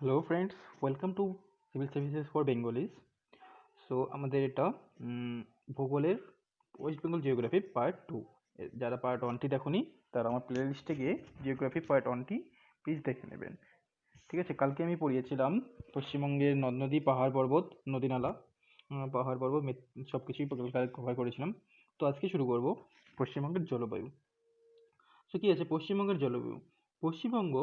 Hello friends, welcome to civil services for Bengalis. So আমাদের এটা ভূগোলের ওয়েস্ট বেঙ্গল জিওগ্রাফি পার্ট 2। যারা পার্ট 1টি দেখোনি তারা আমার প্লে লিস্টে গিয়ে জিওগ্রাফি পার্ট 1টি প্লিজ দেখে নেবেন। ঠিক আছে, কালকে আমি পড়িয়েছিলাম পশ্চিমবঙ্গের নদ নদী, পাহাড় পর্বত, নদী নালা, পাহাড় পর্বত সব কিছুই কভার করেছিলাম। তো আজকে শুরু করব পশ্চিমবঙ্গের জলবায়ু। সো কী আছে পশ্চিমবঙ্গের জলবায়ু? পশ্চিমবঙ্গ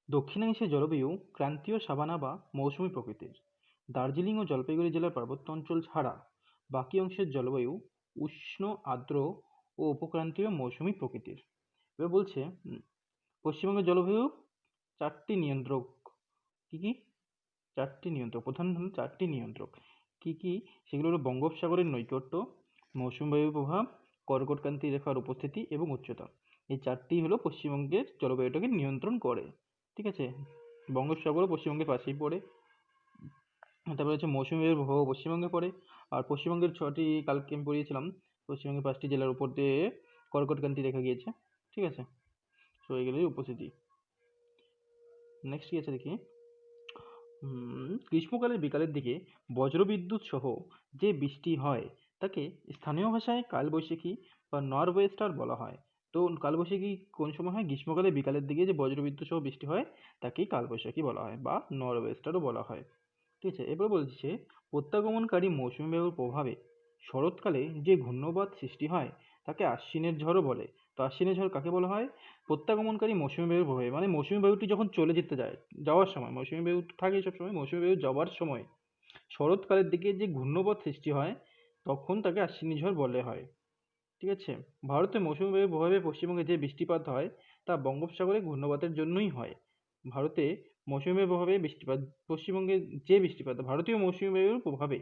দক্ষিণাংশের জলবায়ু ক্রান্তীয় সাভানা বা মৌসুমী প্রকৃতির। দার্জিলিং ও জলপাইগুড়ি জেলার পার্বত্য অঞ্চল ছাড়া বাকি অংশের জলবায়ু উষ্ণ, আর্দ্র ও উপক্রান্তীয় মৌসুমী প্রকৃতির। এবার বলছে পশ্চিমবঙ্গের জলবায়ু চারটি নিয়ন্ত্রক। কি কি? চারটি নিয়ন্ত্রক, প্রধান হলো চারটি নিয়ন্ত্রক। কি কি? সেগুলো হলো বঙ্গোপসাগরের নৈকট্য, মৌসুমী বায়ুর প্রভাব, কর্কটক্রান্তি রেখার উপস্থিতি এবং উচ্চতা। এই চারটি হলো পশ্চিমবঙ্গের জলবায়ুটাকে নিয়ন্ত্রণ করে। ঠিক আছে, বঙ্গোপসাগরও পশ্চিমবঙ্গের পাশেই পড়ে। তারপরে হচ্ছে মৌসুমী বায়ুর প্রভাব পশ্চিমবঙ্গে পড়ে। আর পশ্চিমবঙ্গের কালকে আমি পড়িয়েছিলাম, পশ্চিমবঙ্গের 5টি জেলার উপর দিয়ে কর্কটক্রান্তি রেখা গিয়েছে। ঠিক আছে, তো এগুলোই উপস্থিতি। নেক্সট কি আছে দেখি। গ্রীষ্মকালের বিকালের দিকে বজ্রবিদ্যুৎ সহ যে বৃষ্টি হয় তাকে স্থানীয় ভাষায় কালবৈশাখী বা নরওয়েস্টার বলা হয়। তো কালবৈশাখী কোন সময় হয়? গ্রীষ্মকালে বিকালের দিকে যে বজ্রবিদ্যুৎ সহ বৃষ্টি হয় তাকেই কালবৈশাখী বলা হয় বা নরওয়েস্টারও বলা হয়। ঠিক আছে, এবার বলছে প্রত্যাগমনকারী মৌসুমী বায়ুর প্রভাবে শরৎকালে যে ঘূর্ণবাত সৃষ্টি হয় তাকে আশ্বিনের ঝড়ও বলে। তো আশ্বিনের ঝড় কাকে বলা হয়? প্রত্যাগমনকারী মৌসুমী বায়ুর প্রভাবে, মানে মৌসুমী বায়ুটি যখন চলে যেতে যায়, যাওয়ার সময় মৌসুমী বায়ু থাকে সবসময়, মৌসুমী বায়ু যাওয়ার সময় শরৎকালের দিকে যে ঘূর্ণবাত সৃষ্টি হয় তখন তাকে আশ্বিনী ঝড় বলে হয়। ঠিক আছে, ভারতে মৌসুমী বায়ুর প্রভাবে পশ্চিমবঙ্গে যে বৃষ্টিপাত হয় তা বঙ্গোপসাগরে ঘূর্ণবাতের জন্যই হয়। ভারতে মৌসুমী বায়ুর প্রভাবে বৃষ্টিপাত, পশ্চিমবঙ্গে যে বৃষ্টিপাত, ভারতীয় মৌসুমী বায়ুর প্রভাবে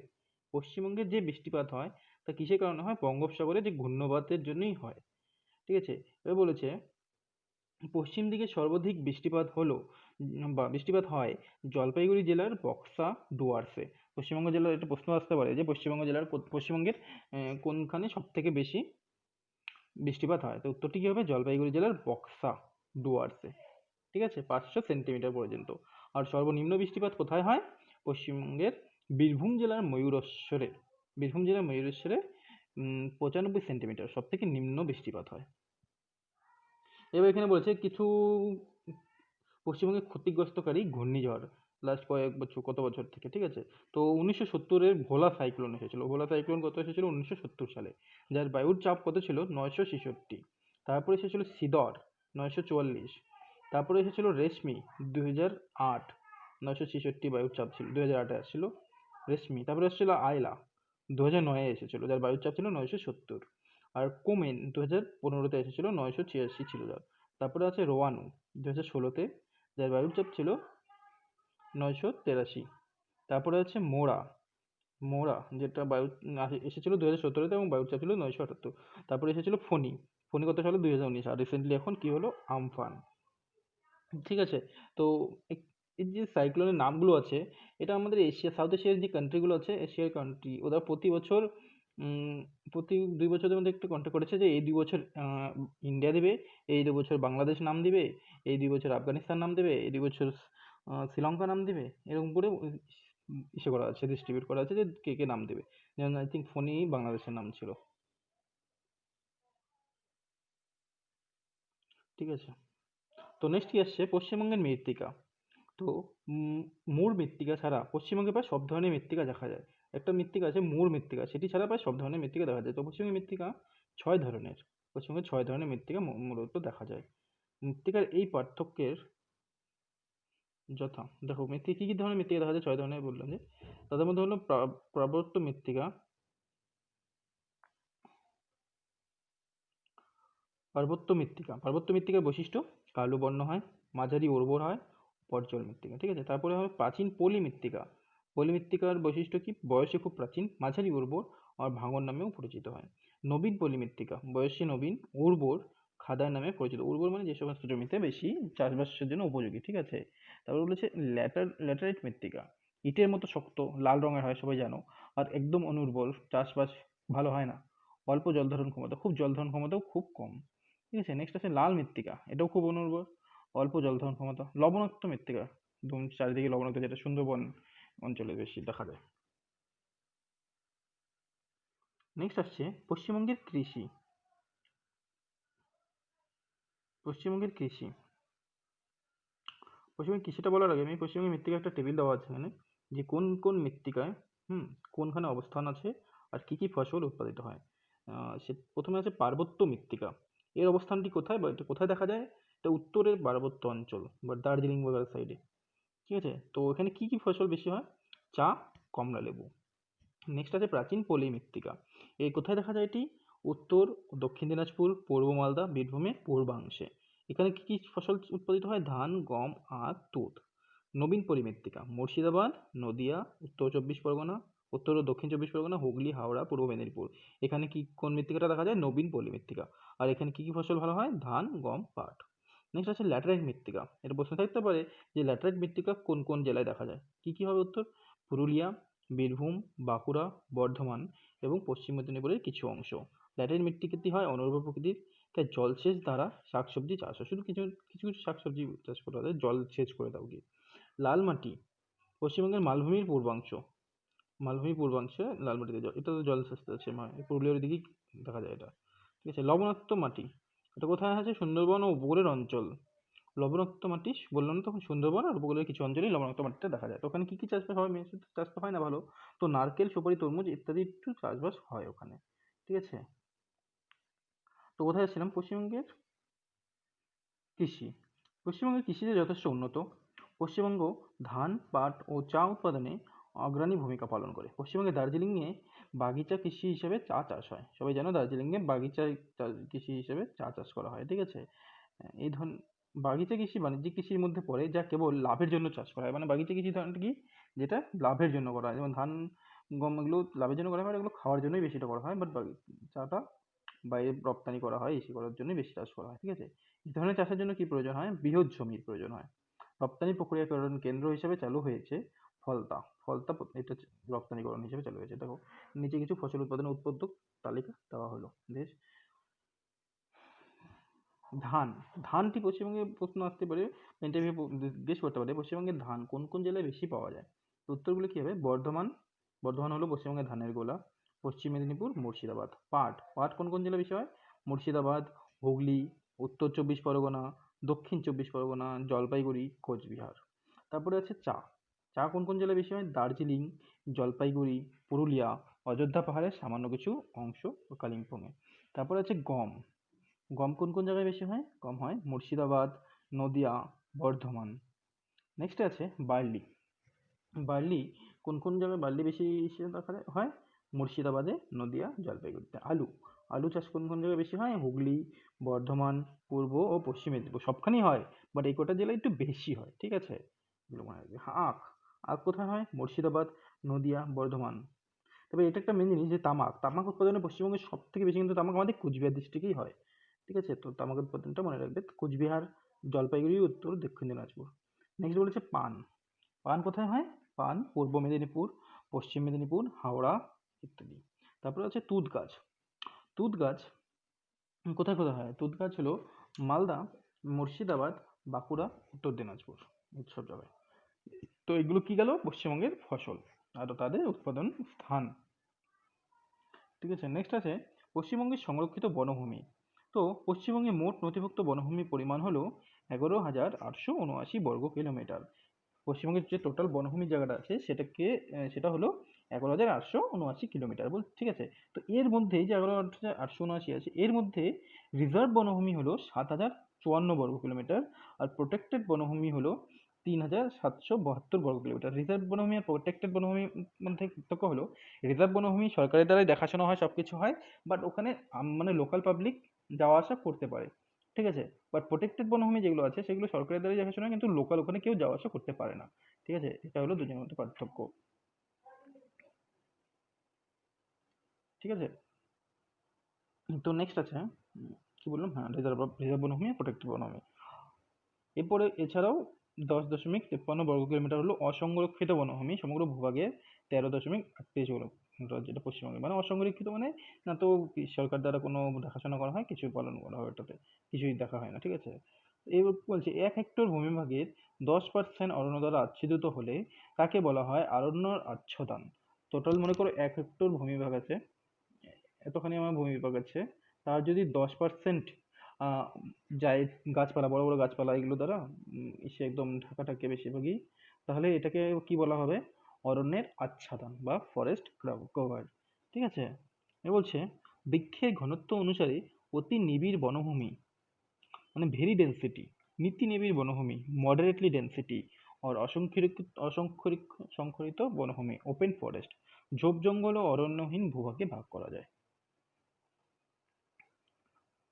পশ্চিমবঙ্গে যে বৃষ্টিপাত হয় তা কিসের কারণে হয়? বঙ্গোপসাগরে যে ঘূর্ণবাতের জন্যই হয়। ঠিক আছে, এবার বলেছে পশ্চিম দিকে সর্বাধিক বৃষ্টিপাত হলো বা বৃষ্টিপাত হয় জলপাইগুড়ি জেলার বক্সা ডুয়ার্সে। পশ্চিমবঙ্গ জেলার একটা প্রশ্ন আসতে পারে যে পশ্চিমবঙ্গের কোনখানে সব থেকে বেশি বৃষ্টিপাত হয়? তো উত্তরটি কি হবে? জলপাইগুড়ি জেলার বক্সা ডুয়ার্সে। ঠিক আছে, 500 সেন্টিমিটার পর্যন্ত। আর সর্বনিম্ন বৃষ্টিপাত কোথায় হয়? পশ্চিমবঙ্গের বীরভূম জেলার ময়ূরেশ্বরে। বীরভূম জেলার ময়ূরেশ্বরে 95 সেন্টিমিটার সব থেকে নিম্ন বৃষ্টিপাত হয়। এবার এখানে বলেছে কিছু পশ্চিমবঙ্গে ক্ষতিগ্রস্তকারী ঘূর্ণিঝড় লাস্ট কয়েক বছর, কত বছর থেকে। ঠিক আছে, তো 1970-এর ভোলা সাইক্লোন এসেছিল। ভোলা সাইক্লোন কত এসেছিল? 1970 সালে। যার বায়ুর চাপ কত ছিল? 966। তারপরে এসেছিল সিদর, 944। তারপরে এসেছিল রেশমি, 2008, 966 বায়ুর চাপ ছিল। 2008-এ আসছিল রেশমি। তারপরে এসেছিল আয়লা, 2009-এ এসেছিল, যার বায়ুর চাপ ছিল 970। আর কোমেন 2015-তে এসেছিল, 986 ছিল যার। তারপরে আছে রোয়ানু 2016-তে, যার বায়ুর চাপ ছিল 983। তারপরে আছে মোরা, মোরা যেটা এসেছিল 2017-তে এবং বায়ুর চাপ ছিল 978। তারপরে এসেছিল ফণি, ফণি কত সালে? 2019। আর রিসেন্টলি এখন কি হলো? আমফান। ঠিক আছে, তো এই যে সাইক্লোনের নামগুলো আছে, এটা আমাদের সাউথ এশিয়ার যে কান্ট্রিগুলো আছে, এশিয়ার কান্ট্রি, ওরা প্রতি বছর প্রতি 2 বছরের মধ্যে একটু কন্ট্যাক্ট করেছে যে এই 2 বছর ইন্ডিয়া দেবে, এই 2 বছর বাংলাদেশ নাম দিবে, এই 2 বছর আফগানিস্তান নাম দেবে, এই 2 বছর শ্রীলঙ্কা নাম দেবে। এরকম করে ইসে করা আছে, ডিস্ট্রিবিউট করা আছে যে কে কে নাম দেবে। যেমন আই থিঙ্ক ফণি বাংলাদেশের নাম ছিল। ঠিক আছে, তো নেক্সট কি আসছে? পশ্চিমবঙ্গের মৃত্তিকা। তো মুর মৃত্তিকা ছাড়া পশ্চিমবঙ্গে প্রায় সব ধরনের মৃত্তিকা দেখা যায়। একটা মৃত্তিকা আছে মুর মৃত্তিকা, সেটি ছাড়া প্রায় সব ধরনের মৃত্তিকা দেখা যায়। তো পশ্চিমবঙ্গের মৃত্তিকা 6 ধরনের। পশ্চিমবঙ্গে 6 ধরনের মৃত্তিকা মূলত দেখা যায়। মৃত্তিকার এই পার্থক্যের যথা, দেখো মৃত্তিকা কী কী ধরনের মৃত্তিকা দেখা যায়? 6 ধরনের বললাম যে, তাদের মধ্যে হলো পার্বত্য মৃত্তিকা। পার্বত্য মৃত্তিকার বৈশিষ্ট্য কালো বর্ণ হয়, মাঝারি উর্বর হয়, পর্জল মৃত্তিকা। ঠিক আছে, তারপরে হয় প্রাচীন পলি মৃত্তিকা। পলি মৃত্তিকার বৈশিষ্ট্য কি? বয়সে খুব প্রাচীন, মাঝারি উর্বর আর ভাঙন নামেও পরিচিত হয়। নবীন পলি মৃত্তিকা, বয়সে নবীন, উর্বর, খাদার নামে পরিচিত। উর্বর মানে যে সমস্ত জমিতে বেশি চাষবাসের জন্য উপযোগী। ঠিক আছে, তারপর বলেছে ল্যাটারাইট মৃত্তিকা, ইটের মতো শক্ত, লাল রঙের হয়, সবাই জানো। আর একদম অনুর্বর, চাষবাস ভালো হয় না। অল্প জল ধারণ ক্ষমতা, খুব জল ধারণ ক্ষমতাও খুব কম। ঠিক আছে, নেক্সট আছে লাল মৃত্তিকা, এটাও খুব অনুর্বর, অল্প জল ধারণ ক্ষমতা। লবণাক্ত মৃত্তিকা, একদম চারিদিকে লবণাক্ত, যেটা সুন্দরবন অঞ্চলে বেশি দেখা যায়। নেক্সট আসছে পশ্চিমবঙ্গের কৃষি। পশ্চিমবঙ্গের কৃষি পশ্চিমবঙ্গের কৃষিটা বলার আগে আমি পশ্চিমবঙ্গের মৃত্তিকা একটা টেবিল দেওয়া আছে এখানে, যে কোন কোন মৃত্তিকায় কোনখানে অবস্থান আছে আর কি কি ফসল উৎপাদিত হয়। সে প্রথমে আছে পার্বত্য মৃত্তিকা। এর অবস্থানটি কোথায় বা এটা কোথায় দেখা যায়? এটা উত্তরের পার্বত্য অঞ্চল বা দার্জিলিং বগার সাইডে। ঠিক আছে, তো এখানে কি কি ফসল বেশি হয়? চা, কমলা লেবু। নেক্সট আছে প্রাচীন পলি মৃত্তিকা। এই কোথায় দেখা যায় এটি? উত্তর ও দক্ষিণ দিনাজপুর, পূর্ব মালদা, বীরভূমের পূর্বাংশে। এখানে কি কি ফসল উৎপাদিত হয়? ধান, গম, আখ, তুঁত। নবীন পলি মৃত্তিকা মুর্শিদাবাদ, নদিয়া, উত্তর চব্বিশ পরগনা, উত্তর ও দক্ষিণ চব্বিশ পরগনা, হুগলি, হাওড়া, পূর্ব মেদিনীপুর। এখানে কি কোন মৃত্তিকাটা দেখা যায়? নবীন পলি মৃত্তিকা। আর এখানে কি কি ফসল ভালো হয়? ধান, গম, পাট। নেক্সট আছে ল্যাটেরাইট মৃত্তিকা। এটা প্রশ্ন থাকতে পারে যে ল্যাটেরাইট মৃত্তিকা কোন কোন জেলায় দেখা যায়। কি কি হবে উত্তর? পুরুলিয়া, বীরভূম, বাঁকুড়া, বর্ধমান এবং পশ্চিম মেদিনীপুরের কিছু অংশ। ল্যাটেরাইট মৃত্তিকাটি হয় অনুর্বর প্রকৃতির, তাই জলসেচ দ্বারা শাকসবজি চাষ হয়। শুধু কিছু কিছু কিছু শাকসবজি চাষ করা হয়, জল সেচ করে দাও কি। লাল মাটি পশ্চিমবঙ্গের মালভূমির পূর্বাংশ। মালভূমির পূর্বাংশে লাল মাটিতে এটা তো জলসেচ আছে, পুরুলিয়ার দিকেই দেখা যায় এটা। ঠিক আছে, লবণাক্ত মাটি এটা কোথায় আছে? সুন্দরবন ও উপকূলের অঞ্চল। লবণাক্ত মাটি বললাম না তখন, সুন্দরবন আর উপকূলের কিছু অঞ্চলেই লবণাক্ত মাটিটা দেখা যায়। তো ওখানে কি কি চাষবাস হয়? মেন চাষ তো হয় না ভালো, তো নারকেল, সুপারি, তরমুজ ইত্যাদি একটু চাষবাস হয় ওখানে। ঠিক আছে, তো কোথায় ছিলাম? পশ্চিমবঙ্গের কৃষি। পশ্চিমবঙ্গের কৃষিতে যথেষ্ট উন্নত। পশ্চিমবঙ্গ ধান, পাট ও চা উৎপাদনে অগ্রণী ভূমিকা পালন করে। পশ্চিমবঙ্গের দার্জিলিংয়ে বাগিচা কৃষি হিসেবে চা চাষ হয়। সবাই জানো দার্জিলিংয়ে বাগিচা কৃষি হিসেবে চা চাষ করা হয়। ঠিক আছে, এই ধরন বাগিচা কৃষি বাণিজ্যিক কৃষির মধ্যে পড়ে, যা কেবল লাভের জন্য চাষ করা হয়। মানে বাগিচা কৃষি ধরনটা কি? যেটা লাভের জন্য করা হয়। যেমন ধান, গম এগুলো লাভের জন্য করা হয়, আর এগুলো খাওয়ার জন্যই বেশিটা করা হয়। বাট চাটা বাইরে রপ্তানি করা হয়, এসি করার জন্য বেশি চাষ করা হয়। ঠিক আছে, এই ধরনের চাষের জন্য কি প্রয়োজন হয়? বৃহৎ জমির প্রয়োজন হয়। রপ্তানি প্রক্রিয়াকরণ কেন্দ্র হিসেবে চালু হয়েছে ফলতা। ফলতা এটা রপ্তানিকরণ হিসেবে চালু হয়েছে। দেখো নিচে কিছু ফসল উৎপাদনের উৎপাদক তালিকা দেওয়া হলো। বেশ। ধান, ধানটি পশ্চিমবঙ্গে প্রশ্ন আসতে পারে, ইন্টারভিউ জিজ্ঞেস করতে পারে পশ্চিমবঙ্গের ধান কোন কোন জেলায় বেশি পাওয়া যায়। তো উত্তরগুলো কি হবে? বর্ধমান, বর্ধমান হলো পশ্চিমবঙ্গের ধানের গোলা। পশ্চিম মেদিনীপুর, মুর্শিদাবাদ। পাট, পাট কোন কোন জেলায় বেশি হয়? মুর্শিদাবাদ, হুগলি, উত্তর চব্বিশ পরগনা, দক্ষিণ চব্বিশ পরগনা, জলপাইগুড়ি, কোচবিহার। তারপরে আছে চা, চা কোন কোন জেলায় বেশি হয়? দার্জিলিং, জলপাইগুড়ি, পুরুলিয়া, অযোধ্যা পাহাড়ের সামান্য কিছু অংশ ও কালিম্পংয়ে। তারপরে আছে গম, গম কোন কোন জায়গায় বেশি হয়? গম হয় মুর্শিদাবাদ, নদিয়া, বর্ধমান। নেক্সট আছে বার্লি, বার্লি কোন কোন জায়গায় বার্লি বেশি হিসেবে দেখা হয়? মুর্শিদাবাদে, নদিয়া, জলপাইগুড়িতে। আলু, আলু চাষ কোন কোন জায়গায় বেশি হয়? হুগলি, বর্ধমান, পূর্ব ও পশ্চিম মেদিনীপুর। সবখানেই হয়, বাট এই কটা জেলায় একটু বেশি হয়। ঠিক আছে, এগুলো মনে রাখবে। আখ, আখ কোথায় হয়? মুর্শিদাবাদ, নদিয়া, বর্ধমান। তবে এটা একটা মেন জিনিস যে তামাক, তামাক উৎপাদনে পশ্চিমবঙ্গের সব থেকে বেশি কিন্তু তামাক আমাদের কুচবিহার ডিস্ট্রিক্টেই হয়। ঠিক আছে, তো তামাক উৎপাদনটা মনে রাখবে, কুচবিহার, জলপাইগুড়ি, উত্তর দক্ষিণ দিনাজপুর। নেক্সট বলেছে পান, পান কোথায় হয়? পান পূর্ব মেদিনীপুর, পশ্চিম মেদিনীপুর, হাওড়া ইত্যাদি। তারপরে আছে তুঁত গাছ, তুঁত গাছ কোথায় কোথায় হয়? তুঁত গাছ হলো মালদা, মুর্শিদাবাদ, বাঁকুড়া, উত্তর দিনাজপুর, এইসব জায়গায়। তো এগুলো কি গেল? পশ্চিমবঙ্গের ফসল আর তাদের উৎপাদন স্থান। ঠিক আছে, নেক্সট আছে পশ্চিমবঙ্গের সংরক্ষিত বনভূমি। তো পশ্চিমবঙ্গে মোট নথিভুক্ত বনভূমির পরিমাণ হলো 11,879 বর্গ কিলোমিটার। পশ্চিমবঙ্গের যে টোটাল বনভূমির জায়গাটা আছে সেটাকে সেটা হলো 11,879 কিলোমিটার ঠিক আছে। তো এর মধ্যে যে 11,879 আছে, এর মধ্যে রিজার্ভ বনভূমি হলো 7,054 বর্গ কিলোমিটার, আর প্রোটেক্টেড বনভূমি হলো 3,772 বর্গ কিলোমিটার। রিজার্ভ বনভূমি আর প্রোটেক্টেড বনভূমির মধ্যে পার্থক্য হলো, রিজার্ভ বনভূমি সরকারের দ্বারাই দেখাশোনা হয়, সবকিছু হয়, বাট ওখানে মানে লোকাল পাবলিক যাওয়া আসা করতে পারে। ঠিক আছে, বাট প্রোটেক্টেড বনভূমি যেগুলো আছে সেগুলো সরকারের দ্বারাই দেখাশোনা হয়, কিন্তু লোকাল ওখানে কেউ যাওয়া আসা করতে পারে না। ঠিক আছে, এটা হলো দুজনের মধ্যে পার্থক্য। ঠিক আছে, তো নেক্সট আছে কি বললাম, হ্যাঁ রিজার্ভ, রিজার্ভ বনভূমি আর প্রোটেক্টেড বনভূমি। এরপরে এছাড়াও 10.53 বর্গ কিলোমিটার হলো অসংরক্ষিত বনভূমি, সমগ্র ভূভাগের 13.38 কিলোমিটার, যেটা পশ্চিমবঙ্গে। মানে অসংরক্ষিত মানে না তো সরকার দ্বারা কোনো দেখাশোনা করা হয়, কিছু পালন করা হয়, ওটাতে কিছুই দেখা হয় না। ঠিক আছে, এবার বলছে 1 হেক্টর ভূমিভাগের 10% অরণ্য দ্বারা আচ্ছাদিত হলে তাকে বলা হয় অরণ্যর আচ্ছাদন। টোটাল মনে করো 1 হেক্টর ভূমিভাগ আছে, এতখানি আমার ভূমিভাগ আছে, তার যদি 10% যায় গাছপালা, বড় বড় গাছপালা এগুলো দ্বারা সে একদম ঢাকা থাকে বেশিরভাগই, তাহলে এটাকে কি বলা হবে? অরণ্যের আচ্ছাদন বা ফরেস্ট কভার। ঠিক আছে, এ বলছে বৃক্ষের ঘনত্ব অনুসারে অতি নিবিড় বনভূমি মানে ভেরি ডেন্সিটি, নীতি নিবিড় বনভূমি মডারেটলি ডেন্সিটি, और সংরক্ষিত বনভূমি ওপেন ফরেস্ট, ঝোপ জঙ্গল ও অরণ্যহীন ভূভাগে ভাগ করা যায়।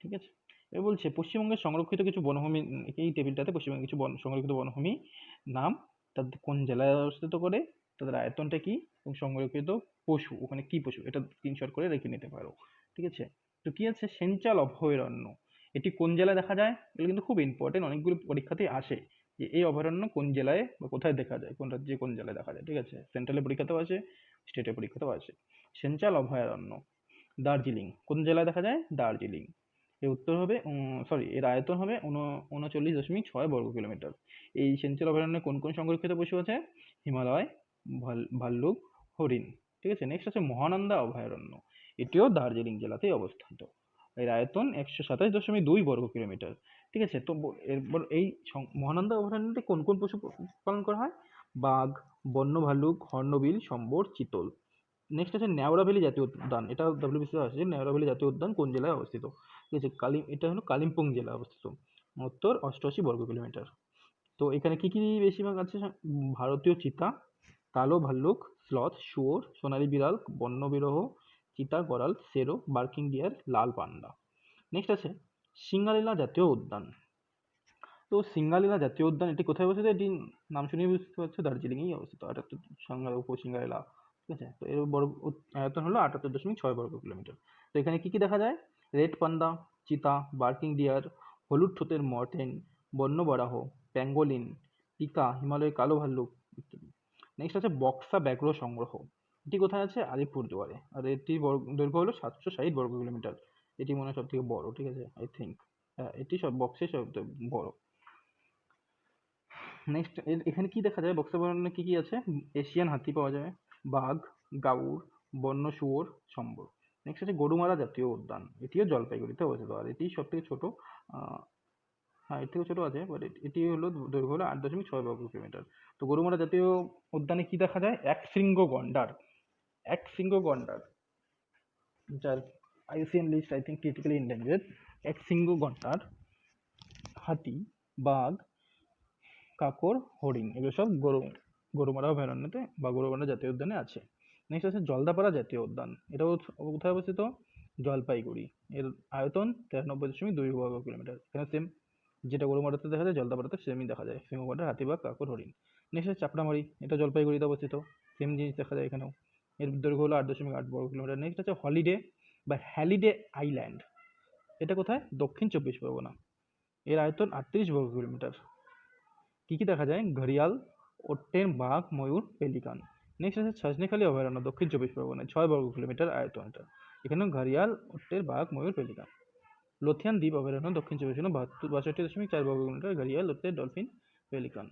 ঠিক আছে, এবার বলছে পশ্চিমবঙ্গের সংরক্ষিত কিছু বনভূমি, এই টেবিলটাতে পশ্চিমবঙ্গের কিছু সংরক্ষিত বনভূমি নাম, তাদের কোন জেলায় অবস্থিত করে, তাদের আয়তনটা কি, এবং সংরক্ষিত পশু ওখানে কি পশু, এটা স্ক্রিনশট করে রেখে নিতে পারো। ঠিক আছে, তো কি আছে সেঞ্চাল অভয়ারণ্য, এটি কোন জেলায় দেখা যায়? এগুলো কিন্তু খুব ইম্পর্টেন্ট, অনেকগুলো পরীক্ষাতেই আসে যে এই অভয়ারণ্য কোন জেলায় বা কোথায় দেখা যায়, কোন রাজ্যে কোন জেলায় দেখা যায়। ঠিক আছে, সেন্ট্রালের পরীক্ষাতেও আসে, স্টেটের পরীক্ষাতেও আসে। সেঞ্চাল অভয়ারণ্য দার্জিলিং, কোন জেলায় দেখা যায়? দার্জিলিং। এর উত্তর হবে এর আয়তন হবে 39.6 বর্গ কিলোমিটার। এই সেঞ্চুরি অভয়ারণ্যে কোন কোন সংরক্ষিত পশু আছে? হিমালয়, ভাল্লুক, হরিণ। ঠিক আছে, নেক্সট আছে মহানন্দা অভয়ারণ্য, এটিও দার্জিলিং জেলাতেই অবস্থিত। এর আয়তন 127.2 বর্গ কিলোমিটার। ঠিক আছে, তো এরপর এই মহানন্দা অভয়ারণ্যতে কোন কোন পশু পালন করা হয়? বাঘ, বন্য ভাল্লুক, হর্নবিল, সম্বর, চিতল। নেক্সট আছে নেওড়া ভ্যালি জাতীয় উদ্যান, এটা ডব্লিউবিসি আসছে, নেওড়া ভ্যালি জাতীয় উদ্যান কোন জেলায় অবস্থিত? ঠিক আছে, এটা হলো কালিম্পং জেলায় অবস্থিত, উত্তর 88 বর্গ কিলোমিটার। তো এখানে কি কি বেশিরভাগ আছে? ভারতীয় চিতা, কালো ভাল্লুক, স্লথ, শুয়োর, সোনালী বিড়াল, বন্য বিরহ, চিতা, গরাল, সেরো, বার্কিং ডিয়ার, লাল পান্ডা। নেক্সট আছে সিঙ্গালীলা জাতীয় উদ্যান। তো সিঙ্গালীলা জাতীয় উদ্যান এটি কোথায় অবস্থিত? এটি নাম শুনেই বুঝতে পারছো দার্জিলিংয়েই অবস্থিত, সিঙ্গালীলা। ঠিক আছে, তো এর আয়তন হলো 78.6 বর্গ কিলোমিটার। তো এখানে কি কি দেখা যায়? রেড পান্ডা, চিতা, বার্কিং ডিয়ার, হলুদ ঠোঁটের মর্টেন, বন্য বারাহ, প্যাঙ্গোলিন, পিকা, হিমালয়ের কালো ভাল্লুক ইত্যাদি। নেক্সট আছে বক্সা ব্যাঘ্র সংগ্রহ, এটি কোথায় আছে? আলিপুরদুয়ারে, আর এটির দৈর্ঘ্য হলো 760 বর্গ কিলোমিটার। এটি মনে হয় সব থেকে বড়। ঠিক আছে, আই থিঙ্ক এটি সব বক্সে সব বড়। নেক্সট এখানে কি দেখা যায়? বক্সা অভয়ারণ্যে কি কি আছে? এশিয়ান হাতি পাওয়া যায়, বাঘ, গাউর, বন্য শুয়োর, সম্বর। নেক্সট আছে গরুমারা জাতীয় উদ্যান, এটিও জলপাইগুড়িতে অবস্থিত, আর এটি সব থেকে ছোট। হ্যাঁ, এর থেকে ছোট আছে, বাট এটি হলো দৈর্ঘ্য হলো 8.6 বর্গ কিলোমিটার। তো গরুমারা জাতীয় উদ্যানে কি দেখা যায়? এক শৃঙ্গ গন্ডার, এক শৃঙ্গ গন্ডার, যার IUCN list I think critically endangered. এক শৃঙ্গ গন্ডার, হাতি, বাঘ, কাকর, হরিণ, এগুলো সব গরুমারা অভয়ারণ্যতে বা গরুমারা জাতীয় উদ্যানে আছে। নেক্সট আছে জলদাপাড়া জাতীয় উদ্যান, এটাও কোথায় অবস্থিত? জলপাইগুড়ি। এর আয়তন 93.2 বর্গ কিলোমিটার। এখানে সেম যেটা গরুমারাতে দেখা যায় জলদাপাড়াতে সেমই দেখা যায়, সিংহগড়ের হাতি, বাঘ, কাকর, হরিণ। নেক্সট আছে চাপড়ামারি, এটা জলপাইগুড়িতে অবস্থিত, সেম জিনিস দেখা যায় এখানেও। এর দৈর্ঘ্য হলো 8.8 বর্গ কিলোমিটার। নেক্সট আছে হলিডে বা হ্যালিডে আইল্যান্ড, এটা কোথায়? দক্ষিণ 24 পরগনা। এর আয়তন 38 বর্গ কিলোমিটার। কি কি দেখা যায়? ঘড়িয়াল, ওট্টেন, বাঘ, ময়ূর, পেলিকান। নেক্সট আছে সজনেখালি অভয়ারণ্য, দক্ষিণ 24 পরগনায়, 6 বর্গ কিলোমিটার আয়তন এটা। এখানেও ঘড়িয়াল, ওট্টের, বাঘ, ময়ূর, পেলিকান। লোথিয়ান দ্বীপ অভয়ারণ্য, দক্ষিণ 24 পরগনা, 62.4 বর্গ কিলোমিটার, ঘড়িয়াল, ওট্টের, ডলফিন, পেলিকান।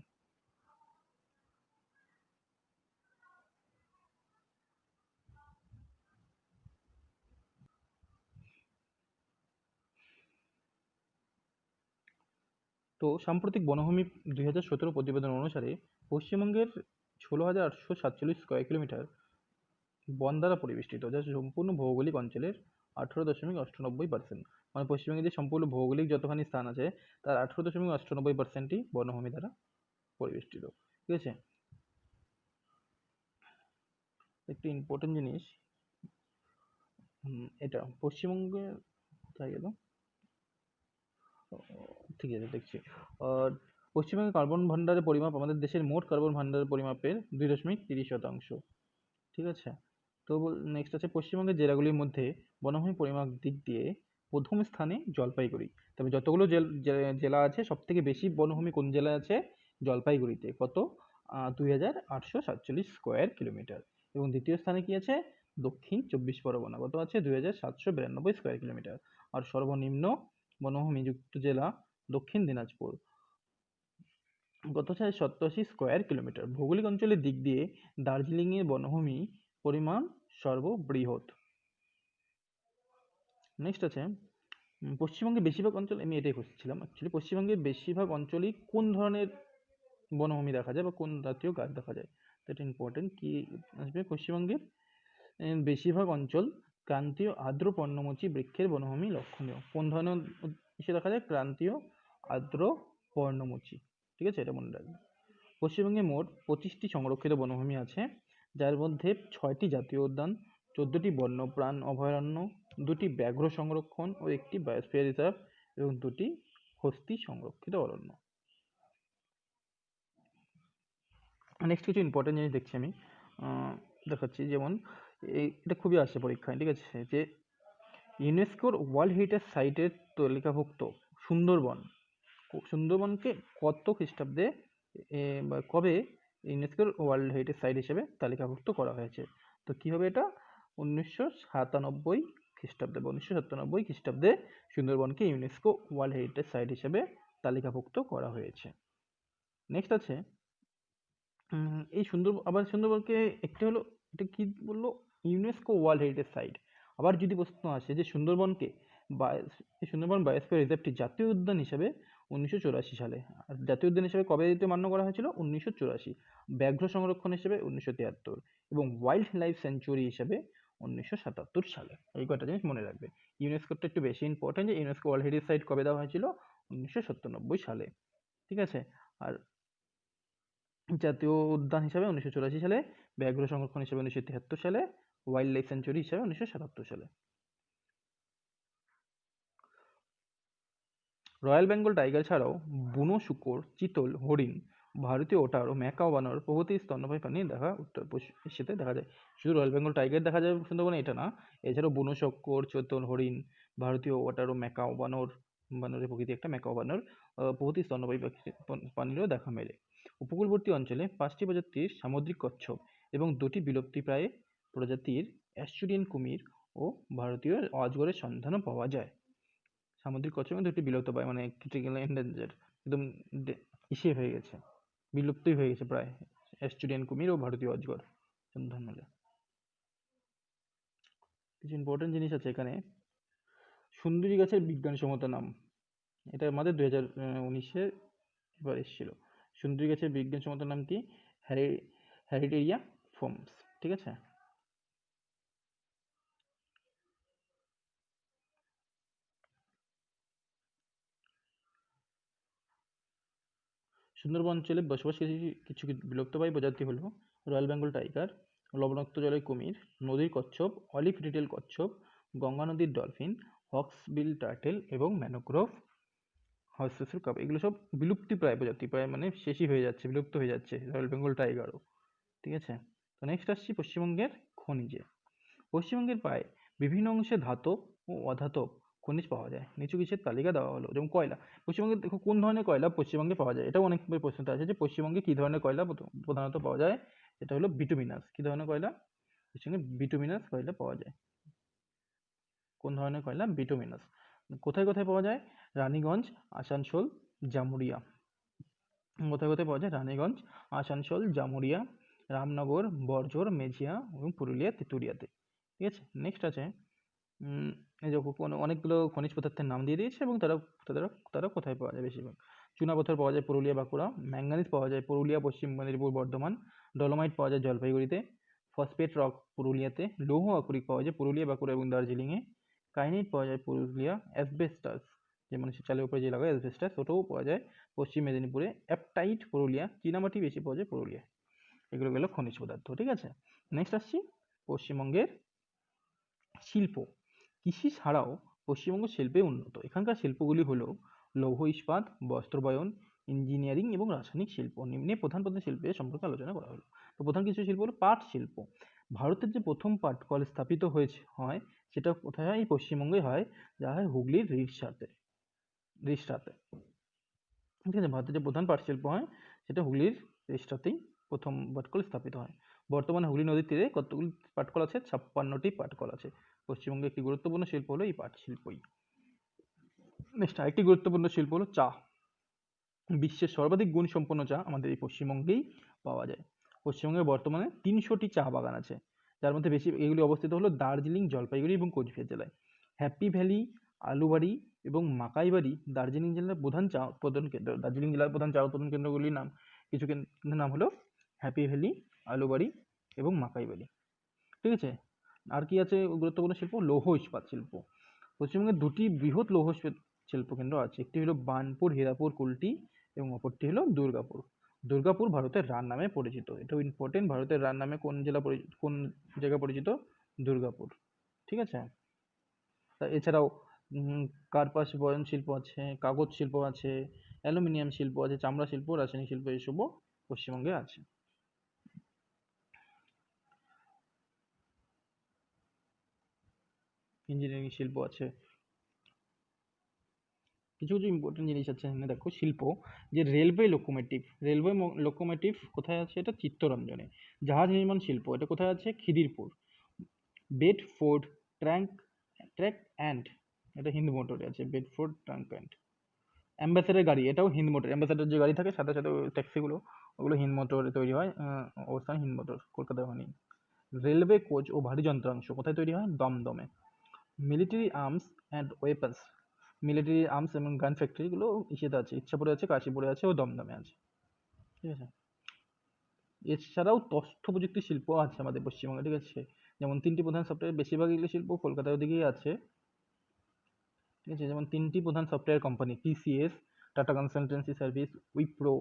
তো সাম্প্রতিক বনভূমি 2017 প্রতিবেদন অনুসারে পশ্চিমবঙ্গের 16,847 স্কয়ার কিলোমিটার বন দ্বারা পরিবেষ্টিত, যা সম্পূর্ণ ভৌগোলিক অঞ্চলের 18.98%। মানে পশ্চিমবঙ্গে যে সম্পূর্ণ ভৌগোলিক যতখানি স্থান আছে তার 18.98%ই বনভূমি দ্বারা পরিবেষ্টিত। ঠিক আছে, একটি ইম্পর্টেন্ট জিনিস, এটা পশ্চিমবঙ্গে কোথায় গেল? ঠিক আছে, দেখছি। আর পশ্চিমবঙ্গের কার্বন ভান্ডারের পরিমাপ আমাদের দেশের মোট কার্বন ভান্ডারের পরিমাপের 2.30%। ঠিক আছে, তো নেক্সট আছে পশ্চিমবঙ্গের জেলাগুলির মধ্যে বনভূমি পরিমাপ দিক দিয়ে প্রথম স্থানে জলপাইগুড়ি। তবে যতগুলো জেলা আছে সব থেকে বেশি বনভূমি কোন জেলায় আছে? জলপাইগুড়িতে। কত? 2,847 স্কয়ার কিলোমিটার। এবং দ্বিতীয় স্থানে কি আছে? দক্ষিণ 24 পরগনা, কত আছে? 2,792 স্কয়ার কিলোমিটার। আর সর্বনিম্ন বনভূমি যুক্ত জেলা দক্ষিণ দিনাজপুর, কত 87 স্কয়ার কিলোমিটার। ভৌগোলিক অঞ্চলের দিক দিয়ে দার্জিলিংয়ের বনভূমি পরিমাণ সর্ববৃহৎ। নেক্সট আছে পশ্চিমবঙ্গের বেশিরভাগ অঞ্চল, আমি এটাই খুঁজছিলাম অ্যাকচুয়ালি, পশ্চিমবঙ্গের বেশিরভাগ অঞ্চলেই কোন ধরনের বনভূমি দেখা যায় বা কোন জাতীয় গাছ দেখা যায়, তো এটা ইম্পর্টেন্ট। কি আসবে পশ্চিমবঙ্গের বেশিরভাগ অঞ্চল ক্রান্তীয় আর্দ্র পর্ণমোচী বৃক্ষের বনভূমি লক্ষণীয়। কোন ধরনের ইসে দেখা যায়? ক্রান্তীয় আর্দ্র পর্ণমোচী, ঠিক আছে, এটা মনে রাখবে। পশ্চিমবঙ্গে মোট 25টি সংরক্ষিত বনভূমি আছে, যার মধ্যে 6টি জাতীয় উদ্যান, 14টি বন্যপ্রাণ অভয়ারণ্য, 2টি ব্যাঘ্র সংরক্ষণ ও 1টি বায়োস্ফিয়ার রিজার্ভ এবং 2টি হস্তি সংরক্ষিত অরণ্য। নেক্সট কিছু ইম্পর্টেন্ট জিনিস দেখছি আমি, দেখাচ্ছি। যেমন এটা খুবই আসে পরীক্ষায়, ঠিক আছে, যে ইউনেস্কোর ওয়ার্ল্ড হেরিটেজ সাইটের তালিকাভুক্ত সুন্দরবন, সুন্দরবনকে কত খ্রিস্টাব্দে বা কবে ইউনেস্কোর ওয়ার্ল্ড হেরিটেজ সাইট হিসেবে তালিকাভুক্ত করা হয়েছে? তো কি হবে এটা? 1997 খ্রিস্টাব্দে বা 1997 খ্রিস্টাব্দে সুন্দরবনকে ইউনেস্কো ওয়ার্ল্ড হেরিটেজ সাইট হিসেবে তালিকাভুক্ত করা হয়েছে। নেক্সট আছে এই সুন্দরবনকে একটি হলো, এটা কি বললো, ইউনেস্কো ওয়ার্ল্ড হেরিটেজ সাইট। আবার যদি প্রশ্ন আসে যে সুন্দরবনকে সুন্দরবন বায়োস্ফিয়ার রিজার্ভটি জাতীয় উদ্যান হিসেবে 1984 সালে, আর জাতীয় উদ্যান হিসেবে কবে মান্য করা হয়েছিল? 1984। ব্যাঘ্র সংরক্ষণ হিসেবে 1973 এবং ওয়াইল্ড লাইফ স্যাংচুয়ারি হিসেবে 1977 সালে। এই কটা জিনিস মনে রাখবে। ইউনেস্কোটা একটু বেশি ইম্পর্টেন্ট, যে ইউনেস্কো ওয়ার্ল্ড হেরিটেজ সাইট কবে দেওয়া হয়েছিল? 1997 সালে, ঠিক আছে। আর জাতীয় উদ্যান হিসাবে 1984 সালে, ব্যাঘ্র সংরক্ষণ হিসাবে 1973 সালে, ওয়াইল্ড লাইফ স্যাংচুয়ারি হিসাবে 1977 সালে। রয়্যাল বেঙ্গল টাইগার ছাড়াও বুনো শূকর, চিতল, হরিণ, ভারতীয় ওটার ও ম্যাকাও বানর প্রভৃতি স্তন্যপায়ী প্রাণী উত্তর এশিয়াতে দেখা যায়। শুধু রয়্যাল বেঙ্গল টাইগার দেখা যায় সুন্দরবনে এটা না, এছাড়াও বুনো শূকর, চিতল, হরিণ, ভারতীয় ওটার ও ম্যাকাও বানর, বানরের প্রকৃতি একটা ম্যাকাও বানর, প্রভৃতি স্তন্যপায়ী প্রাণীরও দেখা মেলে। উপকূলবর্তী অঞ্চলে 5টি প্রজাতির সামুদ্রিক কচ্ছপ এবং 2টি বিলুপ্তিপ্রায় প্রজাতির অ্যাস্টুরিয়ান কুমির ও ভারতীয় অজগরের সন্ধানও পাওয়া যায়। সামুদ্রিক কচ্ছপ এবং 2টি বিলুপ্তপ্রায়, মানে ক্রিটিক্যাল এন্ডেঞ্জার, একদম ইসে হয়ে গেছে, বিলুপ্তই হয়ে গেছে প্রায়, অ্যাস্টুরিয়ান কুমির ও ভারতীয় অজগর সন্ধান মেলে। কিছু ইম্পর্টেন্ট জিনিস আছে এখানে। সুন্দরী গাছের বিজ্ঞানসম্মত নাম, এটা আমাদের 2019-এ এবার এসেছিল। সুন্দরী গাছের বিজ্ঞানসম্মত নাম কি? হ্যারিটেরিয়া ফোমস, ঠিক আছে। সুন্দরবন অঞ্চলে বসবাসকারী কিছু বিলুপ্তপ্রায় প্রজাতি হলো রয়্যাল বেঙ্গল টাইগার, লবণাক্ত জলের কুমির, নদীর কচ্ছপ, অলিভ রিটেল কচ্ছপ, গঙ্গা নদীর ডলফিন, হক্সবিল টার্টেল এবং ম্যানোগ্রোভ হর্সেসের কাপ। এগুলো সব বিলুপ্তিপ্রায় প্রজাতি, প্রায় মানে শেষই হয়ে যাচ্ছে, বিলুপ্ত হয়ে যাচ্ছে রয়্যাল বেঙ্গল টাইগারও, ঠিক আছে। তো নেক্সট আসছি পশ্চিমবঙ্গের খনিজে। পশ্চিমবঙ্গের প্রায় বিভিন্ন অংশে ধাতব ও অধাতব খনিজ পাওয়া যায়। নিচু কিছুর তালিকা দেওয়া হলো। যেমন কয়লা, পশ্চিমবঙ্গে দেখো কোন ধরনের কয়লা পশ্চিমবঙ্গে পাওয়া যায়, এটাও অনেকবার প্রশ্নটা আছে যে পশ্চিমবঙ্গে কী ধরনের কয়লা প্রধানত পাওয়া যায়। এটা হলো বিটুমিনাস। কী ধরনের কয়লা? পশ্চিমবঙ্গে বিটুমিনাস কয়লা পাওয়া যায়। কোন ধরনের কয়লা? বিটুমিনাস। কোথায় কোথায় পাওয়া যায়? রানীগঞ্জ, আসানসোল, জামুরিয়া। কোথায় কোথায় পাওয়া যায়? রানীগঞ্জ, আসানসোল, জামুরিয়া, রামনগর, বর্জর, মেজিয়া এবং পুরুলিয়া, তেঁতুলিয়াতে, ঠিক আছে। নেক্সট আছে এই যে অনেকগুলো খনিজ পদার্থের নাম দিয়ে দিয়েছে এবং তারা তারা তারা কোথায় পাওয়া যায় বেশিরভাগ। চুনাপাথর পাওয়া যায় পুরুলিয়া, বাঁকুড়া। ম্যাঙ্গানিজ পাওয়া যায় পুরুলিয়া, পশ্চিম মেদিনীপুর, বর্ধমান। ডলোমাইট পাওয়া যায় জলপাইগুড়িতে। ফসফেট রক পুরুলিয়াতে। লৌহ আকরিক পাওয়া যায় পুরুলিয়া, বাঁকুড়া এবং দার্জিলিংয়ে। কাইনাইট পাওয়া যায় পুরুলিয়া। অ্যাসবেস্টাস, যে মানুষের চালের উপরে যে লাগায় অ্যাসবেস্টাস, ওটাও পাওয়া যায় পশ্চিম মেদিনীপুরে। অ্যাপটাইট পুরুলিয়া। চীনামাটি বেশি পাওয়া যায় পুরুলিয়ায়। এগুলো গেল খনিজ পদার্থ, ঠিক আছে। নেক্সট আসছি পশ্চিমবঙ্গের শিল্প। কৃষি ছাড়াও পশ্চিমবঙ্গ শিল্পে উন্নত। এখানকার শিল্পগুলি হলো লৌহ ইস্পাত, বস্ত্রবয়ন, ইঞ্জিনিয়ারিং এবং রাসায়নিক শিল্প। নিম্নে প্রধান প্রধান শিল্পের সম্পর্কে আলোচনা করা হলো। তো প্রধান কিছু শিল্প হলো পাট শিল্প। ভারতের যে প্রথম পাট কল স্থাপিত হয় সেটা কোথায় হয়? এই পশ্চিমবঙ্গে হয়, যা হয় হুগলির রিষড়াতে। ঠিক আছে, ভারতের যে প্রধান পাট শিল্প হয় সেটা হুগলির রিষড়াতেই প্রথম পাটকল স্থাপিত হয়। বর্তমানে হুগলি নদীর তীরে কতগুলি পাটকল আছে? 56টি পাটকল আছে। পশ্চিমবঙ্গে একটি গুরুত্বপূর্ণ শিল্প হলো এই পাট শিল্পই। নেক্সট আরেকটি গুরুত্বপূর্ণ শিল্প হলো চা। বিশ্বের সর্বাধিক গুণসম্পন্ন চা আমাদের এই পশ্চিমবঙ্গেই পাওয়া যায়। পশ্চিমবঙ্গে বর্তমানে 300টি চা বাগান আছে, যার মধ্যে বেশি এগুলি অবস্থিত হলো দার্জিলিং, জলপাইগুড়ি এবং কোচবিহার জেলায়। হ্যাপি ভ্যালি, আলুবাড়ি এবং মাকাইবাড়ি দার্জিলিং জেলার প্রধান চা উৎপাদন কেন্দ্র। দার্জিলিং জেলার প্রধান চা উৎপাদন কেন্দ্রগুলির নাম, কিছু কেন্দ্রের নাম হলো হ্যাপি ভ্যালি, আলুবাড়ি এবং মাকাইবাড়ি। ঠিক আছে। আর কি আছে গুরুত্বপূর্ণ শিল্প? লৌহ ইস্পাত শিল্প। পশ্চিমবঙ্গে দুটি বৃহৎ লৌহ ইস্পাত শিল্প কেন্দ্র আছে, একটি হলো বার্নপুর, হীরাপুর, কুলটি এবং অপরটি হলো দুর্গাপুর। দুর্গাপুর ভারতের রান নামে পরিচিত। এটাও ইম্পর্টেন্ট, ভারতের রান নামে কোন জায়গা পরিচিত? দুর্গাপুর। ঠিক আছে। এছাড়াও কার্পাস বয়ন শিল্প আছে, কাগজ শিল্প আছে, অ্যালুমিনিয়াম শিল্প আছে, চামড়া শিল্প, রাসায়নিক শিল্প, এসবও পশ্চিমবঙ্গে আছে। ইঞ্জিনিয়ারিং শিল্প আছে। কিছু কিছু ইম্পর্টেন্ট জিনিস আছে এখানে দেখো। শিল্প, যে রেলওয়ে লোকোমোটিভ কোথায় আছে? এটা চিত্তরঞ্জনে। জাহাজ নির্মাণ শিল্প, এটা কোথায় আছে? Khidirpur. Bedford trunk track and, এটা হিন্দ মোটরে আছে। Bedford trunk and. অ্যাম্বাসেডার গাড়ি, এটাও হিন্দ মোটর। অ্যাম্বাসেডার যে গাড়ি থাকে সাথে সাথে ট্যাক্সিগুলো, ওগুলো হিন্দ মোটরে তৈরি হয়। অবস্থান হিন্দ মোটর, কলকাতা ওখানেই। রেলওয়ে কোচ ও ভারী যন্ত্রাংশ কোথায় তৈরি হয়? দমদমে। Military arms and weapons, military arms এবং গান ফ্যাক্টরিগুলো ইসেতে আছে, ইচ্ছাপুরে আছে, কাশীপুরে আছে ও দমদমে আছে। ঠিক আছে। এছাড়াও তথ্য প্রযুক্তি শিল্প আছে আমাদের পশ্চিমবঙ্গে। ঠিক আছে। যেমন 3টি প্রধান সফটওয়্যার, বেশিরভাগ এগুলো শিল্প কলকাতার ওদিকেই আছে। ঠিক আছে। যেমন 3টি প্রধান software company, TCS, Tata consultancy service, Wipro.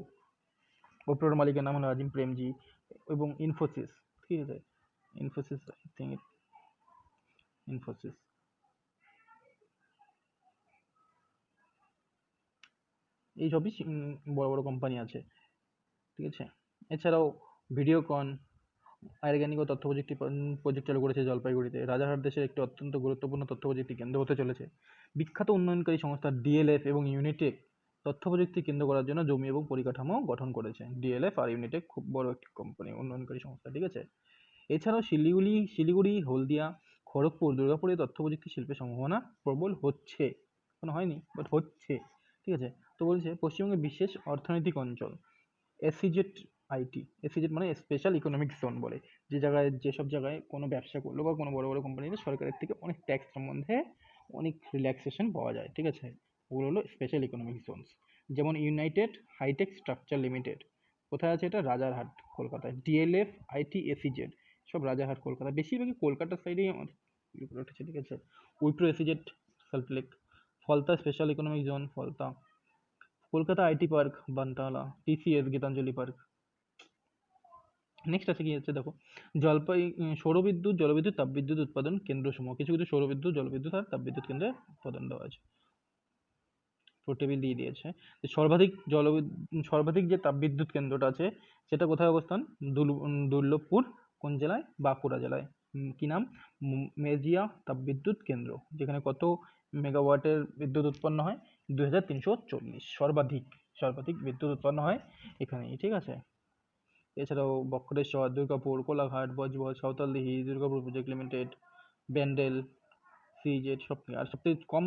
উইপ্রোর মালিকের নাম হলো আজিম প্রেমজি, এবং ইনফোসিস। ঠিক আছে। Infosys, I think Infosys. এই সবই বড় বড় কোম্পানি আছে। ঠিক আছে। এছাড়াও ভিডিওকন অর্গানিক ও তথ্য প্রযুক্তি প্রজেক্ট চালু করেছে জলপাইগুড়িতে। রাজারহাট দেশের একটি অত্যন্ত গুরুত্বপূর্ণ তথ্য প্রযুক্তি কেন্দ্র হতে চলেছে। বিখ্যাত উন্নয়নকারী সংস্থা ডিএলএফ এবং ইউনিটেক তথ্য প্রযুক্তি কেন্দ্র করার জন্য জমি এবং পরিকাঠামো গঠন করেছে। ডিএলএফ আর ইউনিটেক খুব বড় একটি কোম্পানি, উন্নয়নকারী সংস্থা। ঠিক আছে। এছাড়াও শিলিগুড়ি, হলদিয়া, খড়গপুর, দুর্গাপুরে তথ্য প্রযুক্তি শিল্পের সম্ভাবনা প্রবল হচ্ছে। এখনো হয়নি, বাট হচ্ছে। ঠিক আছে। তো বলছে পশ্চিমবঙ্গের বিশেষ অর্থনৈতিক অঞ্চল, এসইজেড আইটি। এসইজেড মানে স্পেশাল ইকোনমিক জোন বলে। যেসব জায়গায় কোনো ব্যবসা করলো বা কোনো বড় বড় কোম্পানিতে সরকারের থেকে অনেক ট্যাক্স সম্বন্ধে অনেক রিল্যাক্সেশন পাওয়া যায়। ঠিক আছে। ওগুলো হলো স্পেশাল ইকোনমিক জোনস। যেমন ইউনাইটেড হাইটেক স্ট্রাকচার লিমিটেড, কোথায় আছে? এটা রাজারহাট, কলকাতায়। ডিএলএফ, আইটি, এসইজেড, সব রাজারহাট, কলকাতা। বেশিরভাগই কলকাতার সাইডেই আমার এগুলো উঠেছে। ঠিক আছে। Wipro, SEZ, Saltlake. Falta special economic zone, Falta. Kolkata IT park, Bantala. TCS, Gitanjali park. Next আছে কি হচ্ছে দেখো, সৌরবিদ্যুৎ, জলবিদ্যুৎ, তাপবিদ্যুৎ উৎপাদন কেন্দ্রসমূহ। কিছু কিছু সৌরবিদ্যুৎ, জলবিদ্যুৎ আর তাপবিদ্যুৎ কেন্দ্রের উৎপাদন দেওয়া আছে, টেবিল দিয়ে দিয়েছে। সর্বাধিক যে তাপবিদ্যুৎ কেন্দ্রটা আছে সেটা কোথায় অবস্থান? দুর্লভপুর। কোন জেলায়? বাঁকুড়া জেলায়। কি নাম? মেজিয়া তাপবিদ্যুৎ কেন্দ্র, যেখানে কত মেগাওয়াটের বিদ্যুৎ উৎপন্ন হয়? 2340। সর্বাধিক বিদ্যুৎ উৎপন্ন হয় এখানেই। ঠিক আছে। এছাড়াও Bakreshwar, Durgapur, Kolaghat, Budge Budge, Santaldighi, Durgapur project limited, Bandel, CZ সব। আর সবথেকে কম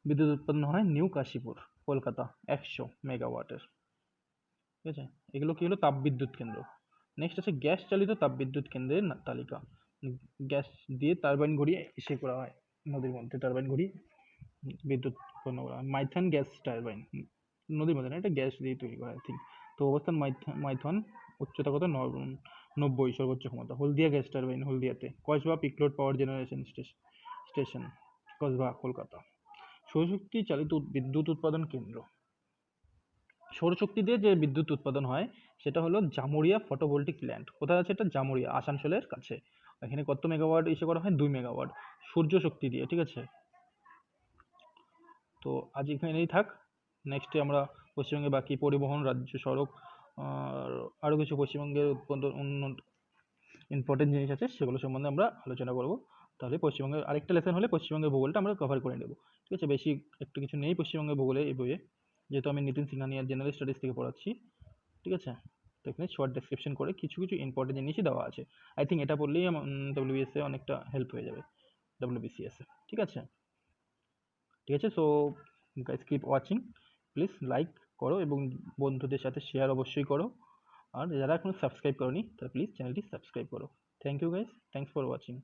বিদ্যুৎ উৎপন্ন হয় নিউ কাশীপুর, কলকাতা, 100 মেগাওয়াটের। ঠিক আছে। এগুলো কি হলো? তাপবিদ্যুৎ কেন্দ্র। নেক্সট আছে গ্যাস চালিত তাপবিদ্যুৎ কেন্দ্রের তালিকা। গ্যাস দিয়ে টারবাইন ঘুরিয়ে ইসে করা হয়, নদীর মধ্যে টারবাইন ঘুরিয়ে বিদ্যুৎ উৎপন্ন করা হয়। মাইথন গ্যাস টারবাইন, নদীর মধ্যে না, এটা গ্যাস দিয়ে তৈরি করা হয়। তো অবস্থান মাইথন। উচ্চতা কত? 90। সর্বোচ্চ ক্ষমতা। হলদিয়া গ্যাস টারবাইন, হলদিয়াতে। Kasba peak load power generation station, Kasba, Kolkata. সৌরশক্তি চালিত বিদ্যুৎ উৎপাদন কেন্দ্র। সৌরশক্তি দিয়ে যে বিদ্যুৎ উৎপাদন হয় সেটা হলো জামুরিয়া ফটোভোল্টিক প্ল্যান্ট। কোথায় আছে এটা? জামুরিয়া, আসানসোলের কাছে। এখানে কত মেগাওয়াট ইসে করা হয়? 2 মেগাওয়াট সূর্য শক্তি দিয়ে। ঠিক আছে। তো আজ এখানেই থাক। নেক্সটে আমরা পশ্চিমবঙ্গের বাকি পরিবহন, রাজ্য সড়ক, আর আরও কিছু পশ্চিমবঙ্গের ইম্পর্টেন্ট জিনিস আছে সেগুলো সম্বন্ধে আমরা আলোচনা করব। তাহলে পশ্চিমবঙ্গের আরেকটা লেসন হলে পশ্চিমবঙ্গের ভূগোলটা আমরা কভার করে নেব। ঠিক আছে। বেশি একটা কিছু নেই পশ্চিমবঙ্গের ভূগোলে এই বইয়ে, যেহেতু আমি নিতিন সিংহানিয়া জেনারেল স্টাডিজ থেকে পড়াচ্ছি। ঠিক আছে। তো এখানে শর্ট ডেসক্রিপশন করে কিছু কিছু ইম্পর্টেন্ট জিনিসই দেওয়া আছে। আই থিঙ্ক এটা পড়লেই ডাব্লিউবিএসএ অনেকটা হেল্প হয়ে যাবে, ডাব্লিউবিসিএসে। ঠিক আছে। ঠিক আছে। So guys keep watching, please like করো এবং বন্ধুদের সাথে শেয়ার অবশ্যই করো। আর যারা এখনো সাবস্ক্রাইব করোনি তারা প্লিজ চ্যানেলটি সাবস্ক্রাইব করো। Thank you guys, thanks for watching.